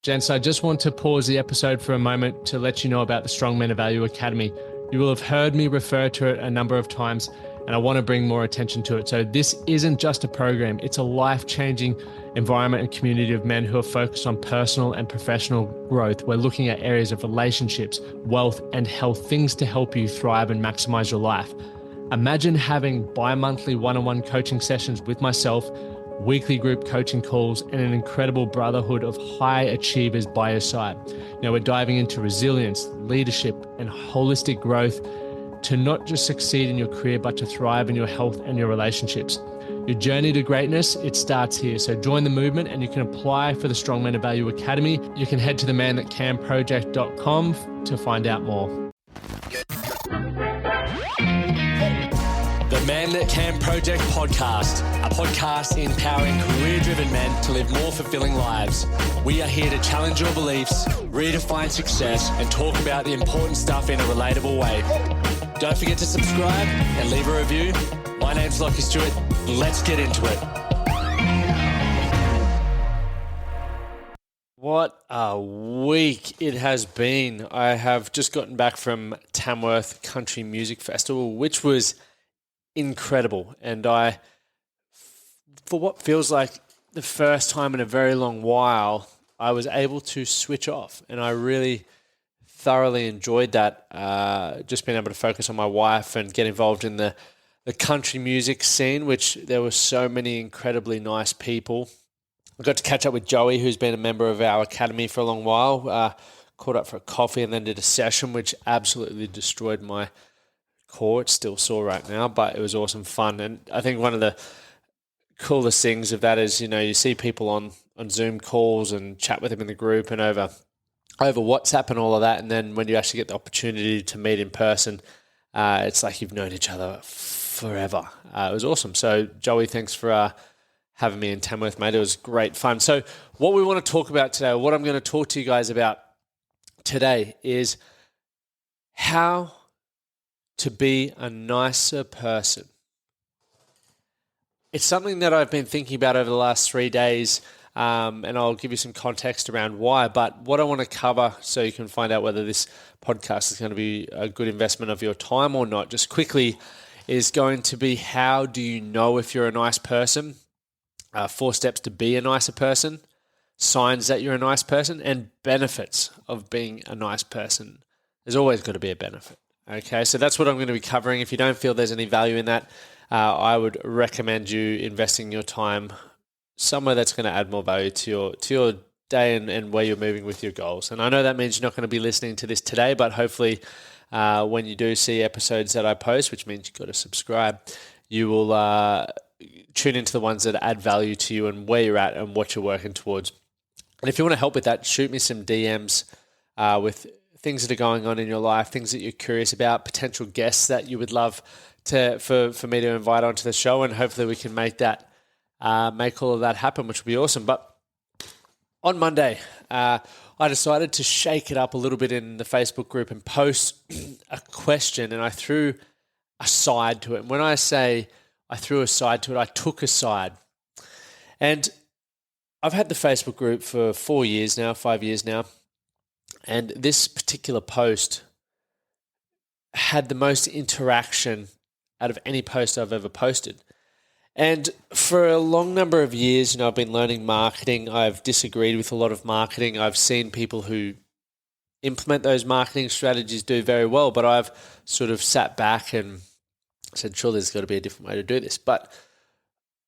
Gents, I just want to pause the episode for a moment to let you know about the Strong Men of Value Academy. You will have heard me refer to it a number of times, and I want to bring more attention to it. So this isn't just a program, it's a life-changing environment and community of men who are focused on personal and professional growth. We're looking at areas of relationships, wealth, and health, things to help you thrive and maximize your life. Imagine having bi-monthly one-on-one coaching sessions with myself, weekly group coaching calls, and an incredible brotherhood of high achievers by your side. Now we're diving into resilience, leadership, and holistic growth to not just succeed in your career, but to thrive in your health and your relationships. Your journey to greatness, it starts here. So join the movement and you can apply for the Strong Men of Value Academy. You can head to themanthatcanproject.com to find out more. The Man That Can Project podcast, a podcast empowering career-driven men to live more fulfilling lives. We are here to challenge your beliefs, redefine success, and talk about the important stuff in a relatable way. Don't forget to subscribe and leave a review. My name's Lachlan Stuart. Let's get into it. What a week it has been. I have just gotten back from Tamworth Country Music Festival, which was incredible. And for what feels like the first time in a very long while, I was able to switch off. And I really thoroughly enjoyed that, just being able to focus on my wife and get involved in the country music scene, which there were so many incredibly nice people. I got to catch up with Joey, who's been a member of our academy for a long while, caught up for a coffee and then did a session, which absolutely destroyed my core. It's still sore right now, but it was awesome fun. And I think one of the coolest things of that is, you see people on Zoom calls and chat with them in the group and over WhatsApp and all of that. And then when you actually get the opportunity to meet in person, it's like you've known each other forever. It was awesome. So Joey, thanks for having me in Tamworth, mate. It was great fun. So what we want to talk about today, or what I'm going to talk to you guys about today, is how to be a nicer person. It's something that I've been thinking about over the last 3 days, and I'll give you some context around why. But what I want to cover, so you can find out whether this podcast is going to be a good investment of your time or not, just quickly, is going to be how do you know if you're a nice person, 4 steps to be a nicer person, signs that you're a nice person, and benefits of being a nice person. There's always got to be a benefit. Okay, so that's what I'm going to be covering. If you don't feel there's any value in that, I would recommend you investing your time somewhere that's going to add more value to your day and where you're moving with your goals. And I know that means you're not going to be listening to this today, but hopefully when you do see episodes that I post, which means you've got to subscribe, you will tune into the ones that add value to you and where you're at and what you're working towards. And if you want to help with that, shoot me some DMs with things that are going on in your life, things that you're curious about, potential guests that you would love for me to invite onto the show, and hopefully we can make all of that happen, which would be awesome. But on Monday, I decided to shake it up a little bit in the Facebook group and post a question, and I threw a side to it. And when I say I threw a side to it, I took a side. And I've had the Facebook group for 5 years now. And this particular post had the most interaction out of any post I've ever posted. And for a long number of years, I've been learning marketing. I've disagreed with a lot of marketing. I've seen people who implement those marketing strategies do very well, but I've sort of sat back and said, sure, there's got to be a different way to do this. But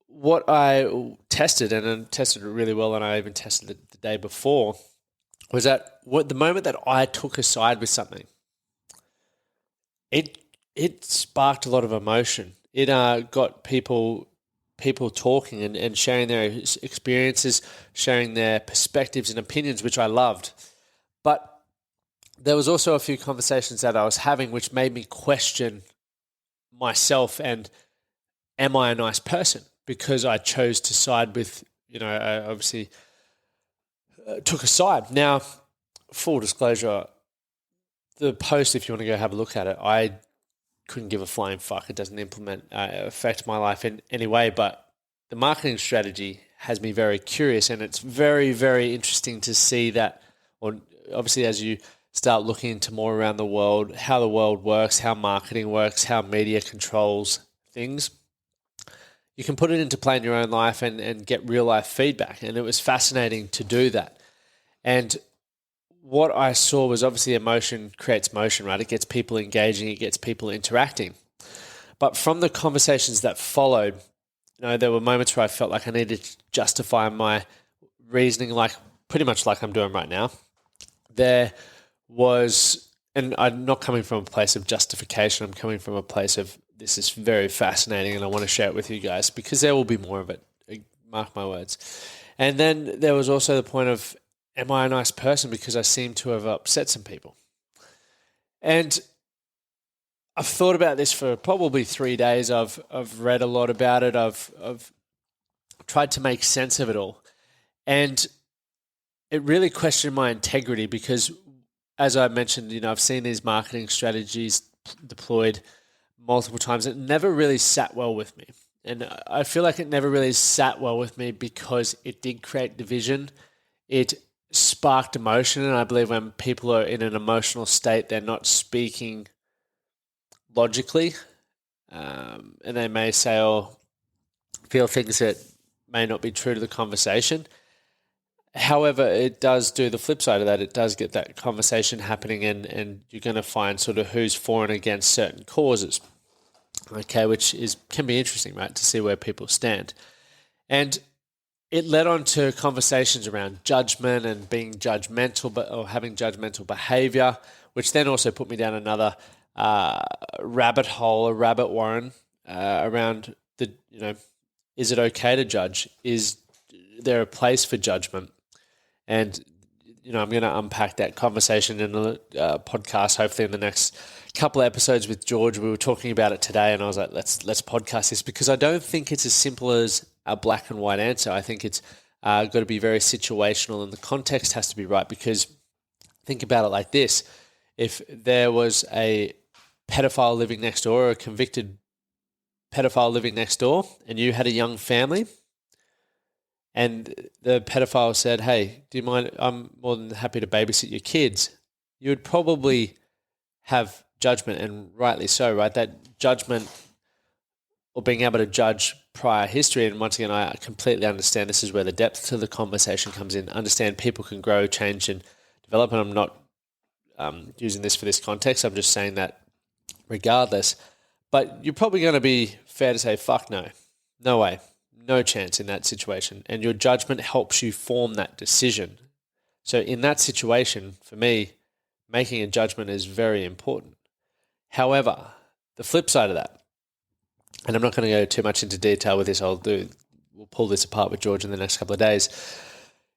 what I tested, and I tested it really well, and I even tested it the day before, was that the moment that I took a side with something, it sparked a lot of emotion. It got people talking and sharing their experiences, sharing their perspectives and opinions, which I loved. But there was also a few conversations that I was having which made me question myself and am I a nice person? Because I chose to side with, I obviously took a side. Now, full disclosure, the post, if you want to go have a look at it, I couldn't give a flying fuck. It doesn't affect my life in any way, but the marketing strategy has me very curious, and it's very, very interesting to see that, or obviously as you start looking into more around the world, how the world works, how marketing works, how media controls things, you can put it into play in your own life and get real life feedback. And it was fascinating to do that. And what I saw was obviously emotion creates motion, right? It gets people engaging, it gets people interacting. But from the conversations that followed, there were moments where I felt like I needed to justify my reasoning, like pretty much like I'm doing right now. There was, and I'm not coming from a place of justification, I'm coming from a place of this is very fascinating and I want to share it with you guys because there will be more of it, mark my words. And then there was also the point of, am I a nice person because I seem to have upset some people? And I've thought about this for probably 3 days. I've read a lot about it. I've tried to make sense of it all. And it really questioned my integrity because, as I mentioned, I've seen these marketing strategies deployed multiple times. It never really sat well with me. And I feel like it never really sat well with me because it did create division. It sparked emotion. And I believe when people are in an emotional state, they're not speaking logically. And they may say or feel things that may not be true to the conversation. However, it does do the flip side of that. It does get that conversation happening and you're going to find sort of who's for and against certain causes. Okay, which can be interesting, right, to see where people stand. And it led on to conversations around judgment and being judgmental, or having judgmental behavior, which then also put me down another rabbit hole, a rabbit warren around is it okay to judge? Is there a place for judgment? And I'm going to unpack that conversation in a podcast, hopefully in the next couple of episodes with George. We were talking about it today, and I was like, let's podcast this because I don't think it's as simple as a black and white answer. I think it's got to be very situational, and the context has to be right. Because think about it like this: if there was a pedophile living next door, or a convicted pedophile living next door, and you had a young family, and the pedophile said, "Hey, do you mind? I'm more than happy to babysit your kids." You would probably have judgment, and rightly so, right? That judgment, or being able to judge prior history. And once again, I completely understand this is where the depth to the conversation comes in. Understand people can grow, change, and develop. And I'm not using this for this context. I'm just saying that regardless. But you're probably going to be fair to say, fuck no. No way. No chance in that situation. And your judgment helps you form that decision. So in that situation, for me, making a judgment is very important. However, the flip side of that, and I'm not going to go too much into detail with this, we'll pull this apart with George in the next couple of days,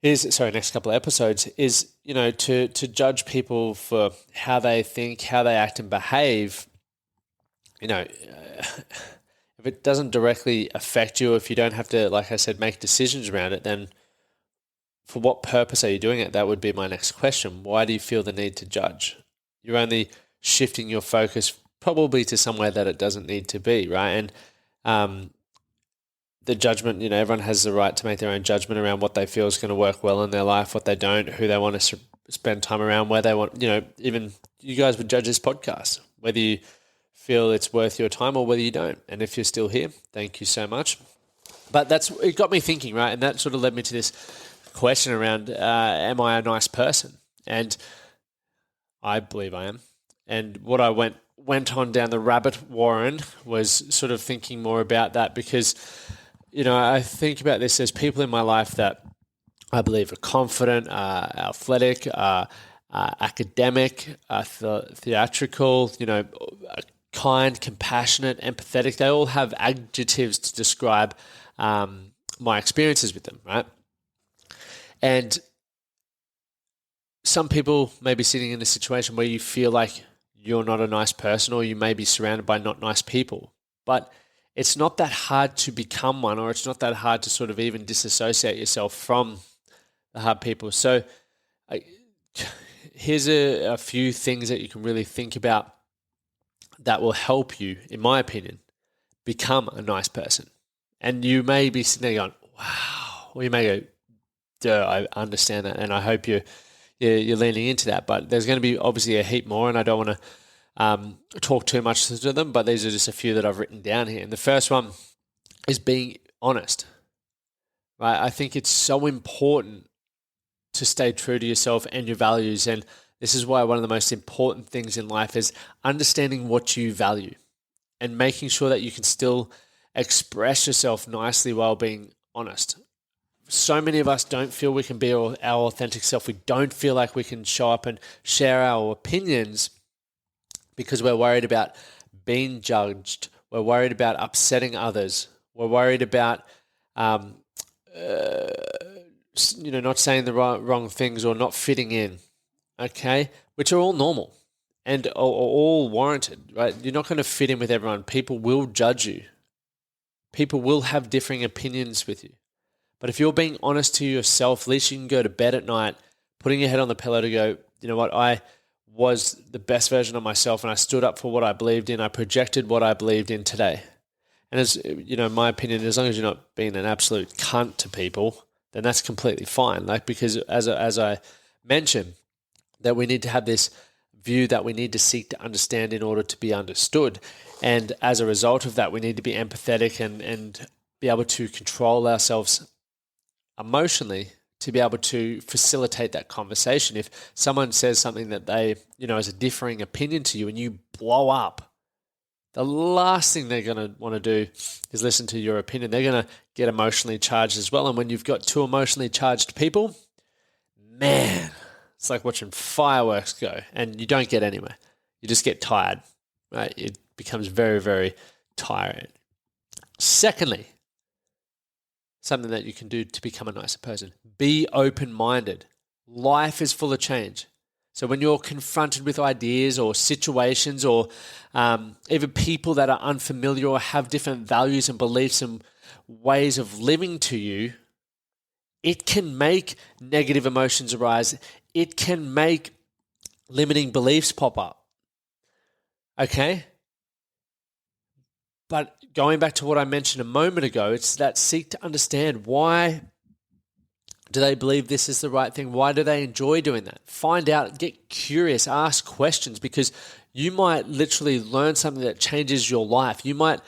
next couple of episodes, is, to judge people for how they think, how they act and behave, if it doesn't directly affect you, if you don't have to, like I said, make decisions around it, then for what purpose are you doing it? That would be my next question. Why do you feel the need to judge? You're only shifting your focus probably to somewhere that it doesn't need to be, right? And the judgment, everyone has the right to make their own judgment around what they feel is going to work well in their life, what they don't, who they want to spend time around, where they want, even you guys would judge this podcast, whether you feel it's worth your time or whether you don't. And if you're still here, thank you so much. But it got me thinking, right? And that sort of led me to this question around, am I a nice person? And I believe I am. And what I went on down the rabbit warren was sort of thinking more about that because, I think about this. There's people in my life that I believe are confident, athletic, academic, theatrical, kind, compassionate, empathetic. They all have adjectives to describe my experiences with them, right? And some people may be sitting in a situation where you feel like you're not a nice person, or you may be surrounded by not nice people. But it's not that hard to become one, or it's not that hard to sort of even disassociate yourself from the hard people. So here's a few things that you can really think about that will help you, in my opinion, become a nice person. And you may be sitting there going, wow, Well, you may go, duh, I understand that, and I hope you're leaning into that. But there's going to be obviously a heap more, and I don't want to talk too much to them, but these are just a few that I've written down here. And the first one is being honest. Right? I think it's so important to stay true to yourself and your values. And this is why one of the most important things in life is understanding what you value and making sure that you can still express yourself nicely while being honest. So many of us don't feel we can be our authentic self. We don't feel like we can show up and share our opinions because we're worried about being judged. We're worried about upsetting others. We're worried about not saying the wrong things or not fitting in, okay, which are all normal and are all warranted, right? You're not going to fit in with everyone. People will judge you. People will have differing opinions with you. But if you're being honest to yourself, at least you can go to bed at night, putting your head on the pillow to go, you know what, I was the best version of myself and I stood up for what I believed in. I projected what I believed in today. And as you know, my opinion, as long as you're not being an absolute cunt to people, then that's completely fine. Like, because as I mentioned, that we need to have this view that we need to seek to understand in order to be understood. And as a result of that, we need to be empathetic and be able to control ourselves emotionally to be able to facilitate that conversation. If someone says something that they, is a differing opinion to you and you blow up, the last thing they're going to want to do is listen to your opinion. They're going to get emotionally charged as well. And when you've got two emotionally charged people, man, it's like watching fireworks go and you don't get anywhere. You just get tired, right? It becomes very, very tiring. Secondly, something that you can do to become a nicer person, be open-minded. Life is full of change. So when you're confronted with ideas or situations or even people that are unfamiliar or have different values and beliefs and ways of living to you, it can make negative emotions arise. It can make limiting beliefs pop up. Okay? But going back to what I mentioned a moment ago, it's that seek to understand why do they believe this is the right thing? Why do they enjoy doing that? Find out, get curious, ask questions, because you might literally learn something that changes your life. You might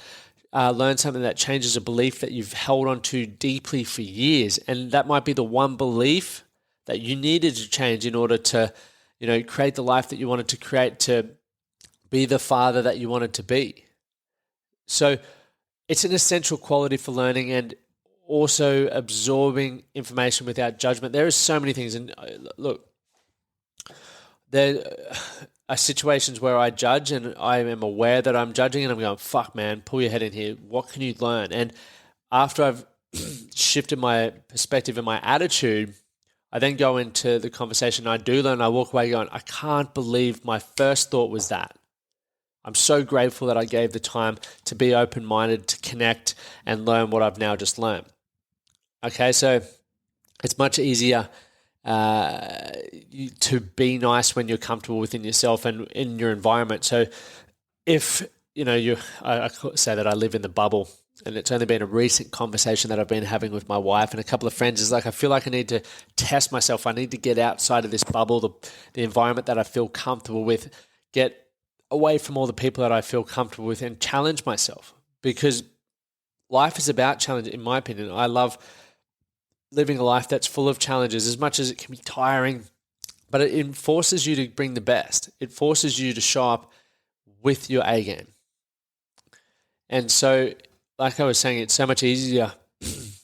learn something that changes a belief that you've held on to deeply for years. And that might be the one belief that you needed to change in order to, create the life that you wanted to create, to be the father that you wanted to be. So it's an essential quality for learning and also absorbing information without judgment. There are so many things. And look, there are situations where I judge and I am aware that I'm judging and I'm going, fuck, man, pull your head in here. What can you learn? And after I've shifted my perspective and my attitude, I then go into the conversation. I do learn. I walk away going, I can't believe my first thought was that. I'm so grateful that I gave the time to be open-minded, to connect and learn what I've now just learned. Okay, so it's much easier to be nice when you're comfortable within yourself and in your environment. So if, I say that I live in the bubble, and it's only been a recent conversation that I've been having with my wife and a couple of friends, is like I feel like I need to test myself. I need to get outside of this bubble, the environment that I feel comfortable with, get away from all the people that I feel comfortable with and challenge myself, because life is about challenge. In my opinion, I love living a life that's full of challenges, as much as it can be tiring, but it forces you to bring the best. It forces you to show up with your A game. And so, like I was saying, it's so much easier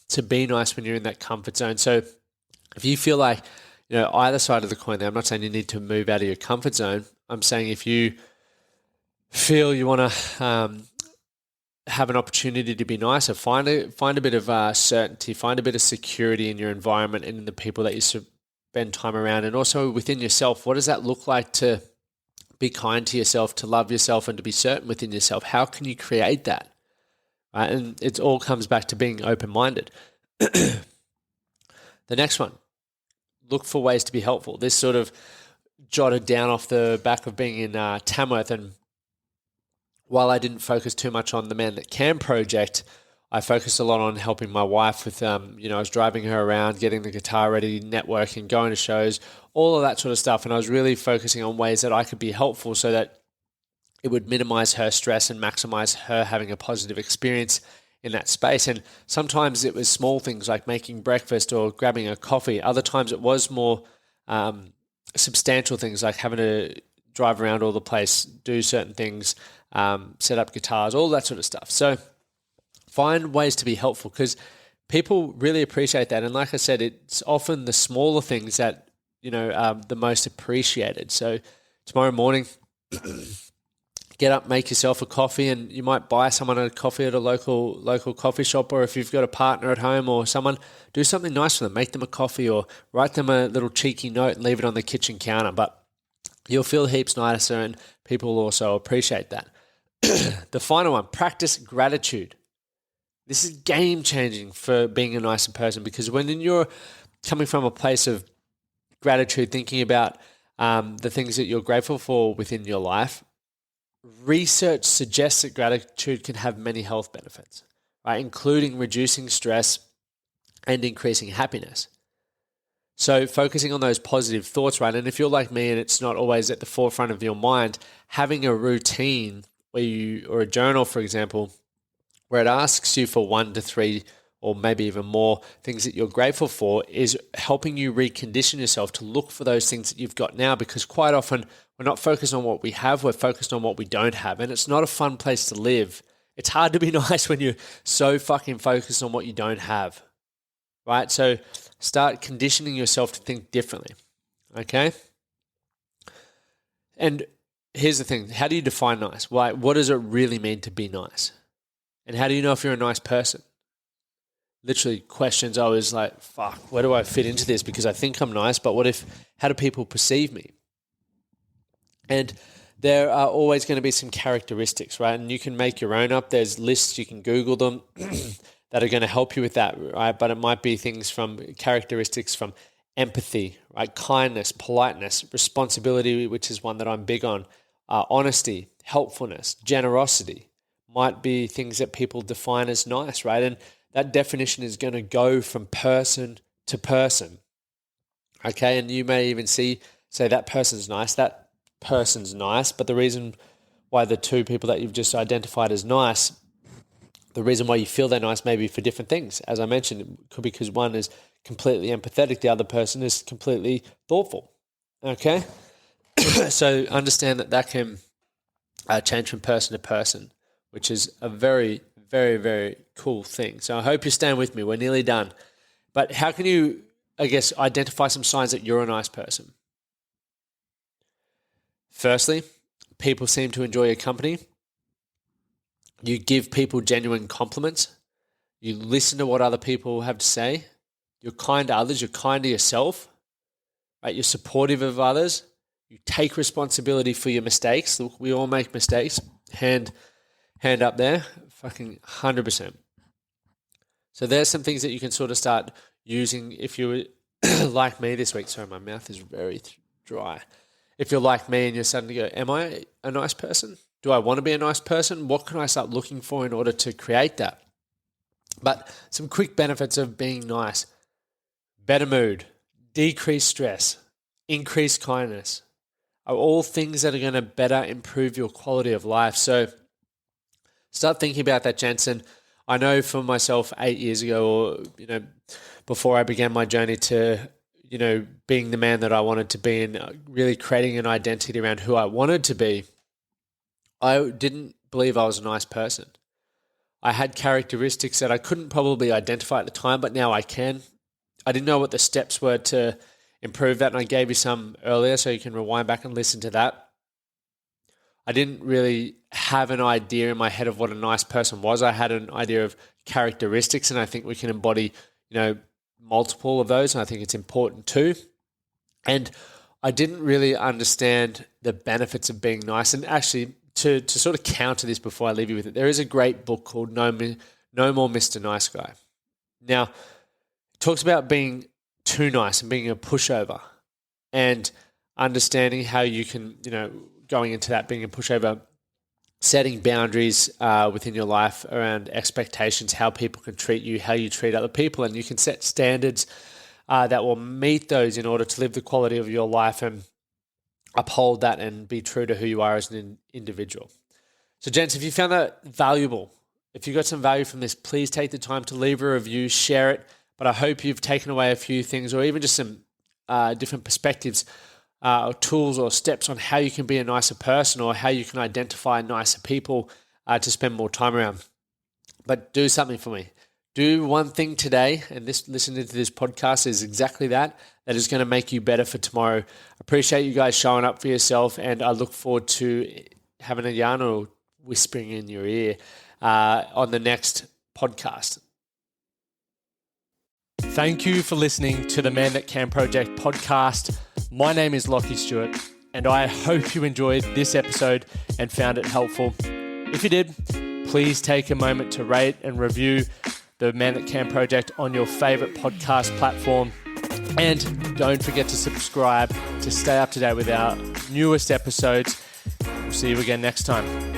to be nice when you're in that comfort zone. So if you feel like, either side of the coin there, I'm not saying you need to move out of your comfort zone. I'm saying if you feel you want to have an opportunity to be nicer, find a bit of certainty, find a bit of security in your environment and in the people that you spend time around, and also within yourself. What does that look like to be kind to yourself, to love yourself, and to be certain within yourself? How can you create that? Right? And it all comes back to being open-minded. The next one, look for ways to be helpful. This sort of jotted down off the back of being in Tamworth, and while I didn't focus too much on the Man That Can project, I focused a lot on helping my wife with, I was driving her around, getting the guitar ready, networking, going to shows, all of that sort of stuff. And I was really focusing on ways that I could be helpful so that it would minimize her stress and maximize her having a positive experience in that space. And sometimes it was small things like making breakfast or grabbing a coffee. Other times it was more substantial things like having to drive around all the place, do certain things, set up guitars, all that sort of stuff. So find ways to be helpful because people really appreciate that. And like I said, it's often the smaller things that, are the most appreciated. So tomorrow morning, get up, make yourself a coffee, and you might buy someone a coffee at a local coffee shop, or if you've got a partner at home or someone, do something nice for them. Make them a coffee or write them a little cheeky note and leave it on the kitchen counter. But you'll feel heaps nicer and people will also appreciate that. The final one, practice gratitude. This is game-changing for being a nicer person because when you're coming from a place of gratitude, thinking about the things that you're grateful for within your life, research suggests that gratitude can have many health benefits, right, including reducing stress and increasing happiness. So focusing on those positive thoughts, right, and if you're like me and it's not always at the forefront of your mind, having a routine or a journal, for example, where it asks you for 1 to 3 or maybe even more things that you're grateful for is helping you recondition yourself to look for those things that you've got now, because quite often we're not focused on what we have, we're focused on what we don't have. And it's not a fun place to live. It's hard to be nice when you're so fucking focused on what you don't have, right? So start conditioning yourself to think differently, okay? And here's the thing. How do you define nice? Well, what does it really mean to be nice? And how do you know if you're a nice person? Literally questions I was like, fuck, where do I fit into this? Because I think I'm nice, but how do people perceive me? And there are always going to be some characteristics, right? And you can make your own up. There's lists, you can Google them that are going to help you with that, right? But it might be things from characteristics from empathy, right? Kindness, politeness, responsibility, which is one that I'm big on, honesty, helpfulness, generosity might be things that people define as nice, right? And that definition is going to go from person to person, okay? And you may even say that person's nice, but the reason why the two people that you've just identified as nice, the reason why you feel they're nice may be for different things. As I mentioned, it could be because one is completely empathetic, the other person is completely thoughtful, okay? So understand that can change from person to person, which is a very, very, very cool thing. So I hope you're staying with me. We're nearly done. But how can you, identify some signs that you're a nice person? Firstly, people seem to enjoy your company. You give people genuine compliments. You listen to what other people have to say. You're kind to others. You're kind to yourself. Right? You're supportive of others. You take responsibility for your mistakes. Look, we all make mistakes. Hand up there, fucking 100%. So there's some things that you can sort of start using if you were like me this week. Sorry, my mouth is very dry. If you're like me and you're starting to go, am I a nice person? Do I want to be a nice person? What can I start looking for in order to create that? But some quick benefits of being nice: better mood, decreased stress, increased kindness are all things that are going to better improve your quality of life. So start thinking about that, Jensen. I know for myself 8 years ago, or, before I began my journey to, being the man that I wanted to be and really creating an identity around who I wanted to be, I didn't believe I was a nice person. I had characteristics that I couldn't probably identify at the time, but now I can. I didn't know what the steps were to improve that, and I gave you some earlier, so you can rewind back and listen to that. I didn't really have an idea in my head of what a nice person was. I had an idea of characteristics, and I think we can embody, multiple of those, and I think it's important too. And I didn't really understand the benefits of being nice. And actually, to sort of counter this before I leave you with it, there is a great book called No More Mr. Nice Guy. Now, it talks about being too nice and being a pushover and understanding how you can, going into that being a pushover, setting boundaries within your life around expectations, how people can treat you, how you treat other people, and you can set standards that will meet those in order to live the quality of your life and uphold that and be true to who you are as an individual. So, gents, if you found that valuable, if you got some value from this, please take the time to leave a review, share it. But I hope you've taken away a few things or even just some different perspectives or tools or steps on how you can be a nicer person or how you can identify nicer people to spend more time around. But do something for me. Do one thing today, and listening to this podcast is exactly that is going to make you better for tomorrow. Appreciate you guys showing up for yourself, and I look forward to having a yarn or whispering in your ear on the next podcast. Thank you for listening to the Man That Can Project podcast. My name is Lachlan Stuart, and I hope you enjoyed this episode and found it helpful. If you did, please take a moment to rate and review the Man That Can Project on your favorite podcast platform. And don't forget to subscribe to stay up to date with our newest episodes. We'll see you again next time.